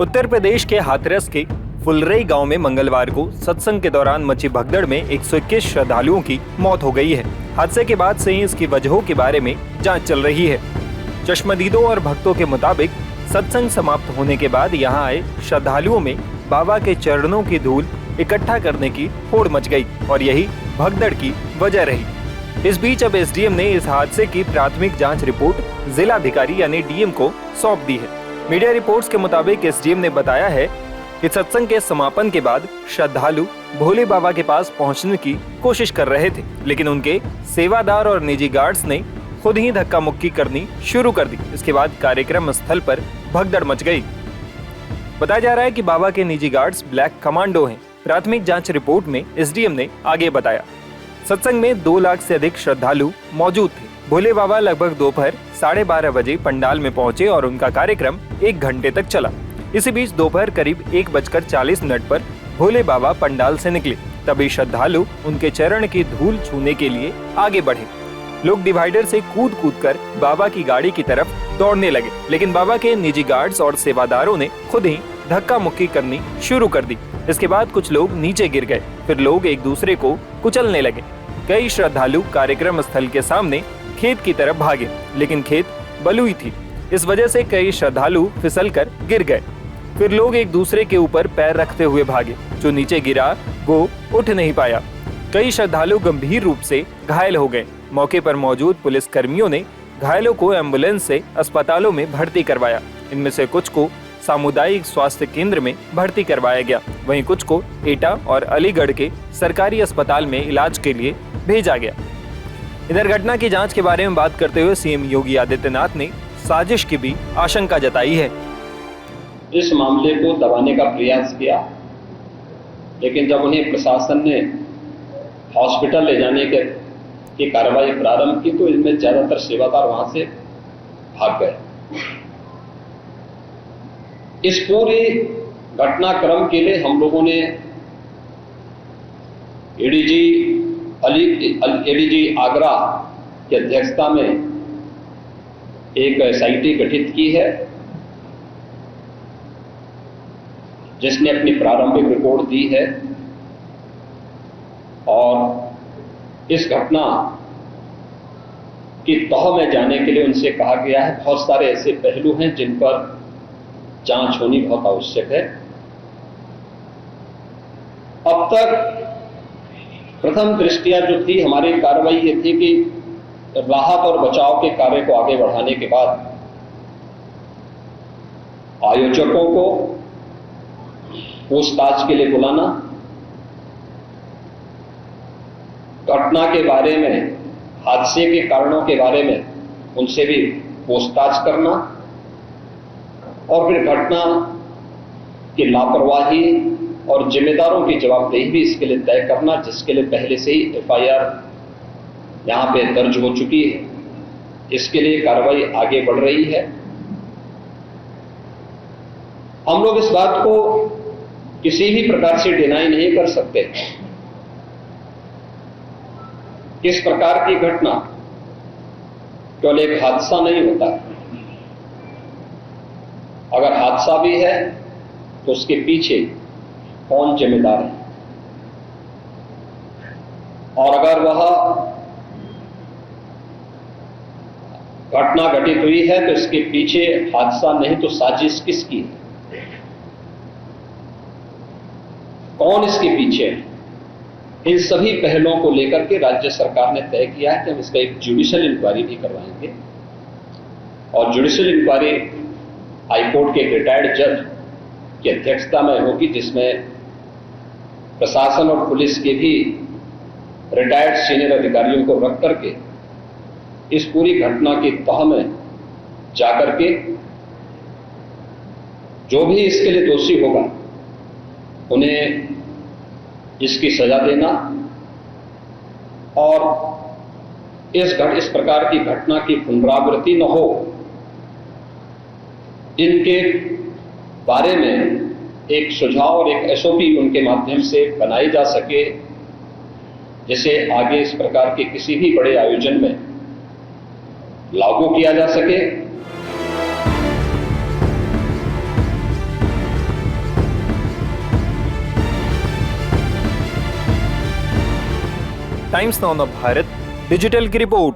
उत्तर प्रदेश के हाथरस के फुलरई गांव में मंगलवार को सत्संग के दौरान मची भगदड़ में 121 श्रद्धालुओं की मौत हो गई है। हादसे के बाद से ही इसकी वजहों के बारे में जांच चल रही है। चश्मदीदों और भक्तों के मुताबिक सत्संग समाप्त होने के बाद यहां आए श्रद्धालुओं में बाबा के चरणों की धूल इकट्ठा करने की होड़ मच गई और यही भगदड़ की वजह रही। इस बीच अब एसडीएम ने इस हादसे की प्राथमिक जांच रिपोर्ट जिलाधिकारी यानी डीएम को सौंप दी है। मीडिया रिपोर्ट्स के मुताबिक एसडीएम ने बताया है कि सत्संग के समापन के बाद श्रद्धालु भोले बाबा के पास पहुंचने की कोशिश कर रहे थे, लेकिन उनके सेवादार और निजी गार्ड्स ने खुद ही धक्का मुक्की करनी शुरू कर दी। इसके बाद कार्यक्रम स्थल पर भगदड़ मच गई। बताया जा रहा है कि बाबा के निजी गार्ड्स ब्लैक कमांडो हैं। प्राथमिक जांच रिपोर्ट में एसडीएम ने आगे बताया, सत्संग में 2 लाख से अधिक श्रद्धालु मौजूद थे। भोले बाबा लगभग दोपहर 12:30 बजे पंडाल में पहुंचे और उनका कार्यक्रम 1 घंटे तक चला। इसी बीच दोपहर करीब 1:40 पर भोले बाबा पंडाल से निकले। तभी श्रद्धालु उनके चरण की धूल छूने के लिए आगे बढ़े। लोग डिवाइडर से कूद कर बाबा की गाड़ी की तरफ दौड़ने लगे, लेकिन बाबा के निजी गार्ड्स और सेवादारों ने खुद ही धक्का मुक्की करनी शुरू कर दी। इसके बाद कुछ लोग नीचे गिर गए, फिर लोग एक दूसरे को कुचलने लगे। कई श्रद्धालु कार्यक्रम स्थल के सामने खेत की तरफ भागे, लेकिन खेत बलुई थी। इस वजह से कई श्रद्धालु फिसलकर गिर गए। फिर लोग एक दूसरे के ऊपर पैर रखते हुए भागे। जो नीचे गिरा वो उठ नहीं पाया। कई श्रद्धालु गंभीर रूप से घायल हो गए। मौके पर मौजूद पुलिस कर्मियों ने घायलों को एम्बुलेंस से अस्पतालों में भर्ती करवाया। इनमें से कुछ को सामुदायिक स्वास्थ्य केंद्र में भर्ती करवाया गया, वहीं कुछ को एटा और अलीगढ़ के सरकारी अस्पताल में इलाज के लिए भेजा गया। इधर घटना की जांच के बारे में बात करते हुए सीएम योगी आदित्यनाथ ने साजिश की भी आशंका जताई है। इस मामले को दबाने का प्रयास किया, लेकिन जब उन्हें प्रशासन ने हॉस्पिटल ले जाने की कार्रवाई प्रारंभ की तो इनमें ज्यादातर सेवादार वहां से भाग गए। इस पूरी घटनाक्रम के लिए हम लोगों ने एडीजी आगरा की अध्यक्षता में एक एसआईटी गठित की है, जिसने अपनी प्रारंभिक रिपोर्ट दी है और इस घटना की तह में जाने के लिए उनसे कहा गया है। बहुत सारे ऐसे पहलू हैं जिन पर जांच होनी बहुत आवश्यक है। अब तक प्रथम दृष्टिया जो थी हमारी कार्रवाई ये थी कि राहत और बचाव के कार्य को आगे बढ़ाने के बाद आयोजकों को पूछताछ के लिए बुलाना, घटना के बारे में, हादसे के कारणों के बारे में उनसे भी पूछताछ करना और फिर घटना की लापरवाही और जिम्मेदारों की जवाबदेही भी इसके लिए तय करना, जिसके लिए पहले से ही एफआईआर यहां पे दर्ज हो चुकी है। इसके लिए कार्रवाई आगे बढ़ रही है। हम लोग इस बात को किसी भी प्रकार से डिनाई नहीं कर सकते। इस प्रकार की घटना केवल एक हादसा नहीं होता। अगर हादसा भी है तो उसके पीछे कौन जिम्मेदार है, और अगर वह घटना घटित हुई है तो इसके पीछे हादसा नहीं तो साजिश किसकी है, कौन इसके पीछे है, इन सभी पहलुओं को लेकर के राज्य सरकार ने तय किया है कि हम इसका एक जुडिशियल इंक्वायरी भी करवाएंगे। और जुडिशियल इंक्वायरी हाईकोर्ट के एक रिटायर्ड जज की अध्यक्षता में होगी, जिसमें प्रशासन और पुलिस के भी रिटायर्ड सीनियर अधिकारियों को रख करके इस पूरी घटना की तह में जाकर के जो भी इसके लिए दोषी होगा उन्हें इसकी सजा देना और इस प्रकार की घटना की पुनरावृत्ति न हो, इनके बारे में एक सुझाव और एक एसओपी उनके माध्यम से बनाई जा सके, जिसे आगे इस प्रकार के किसी भी बड़े आयोजन में लागू किया जा सके। टाइम्स नाउ भारत डिजिटल की रिपोर्ट।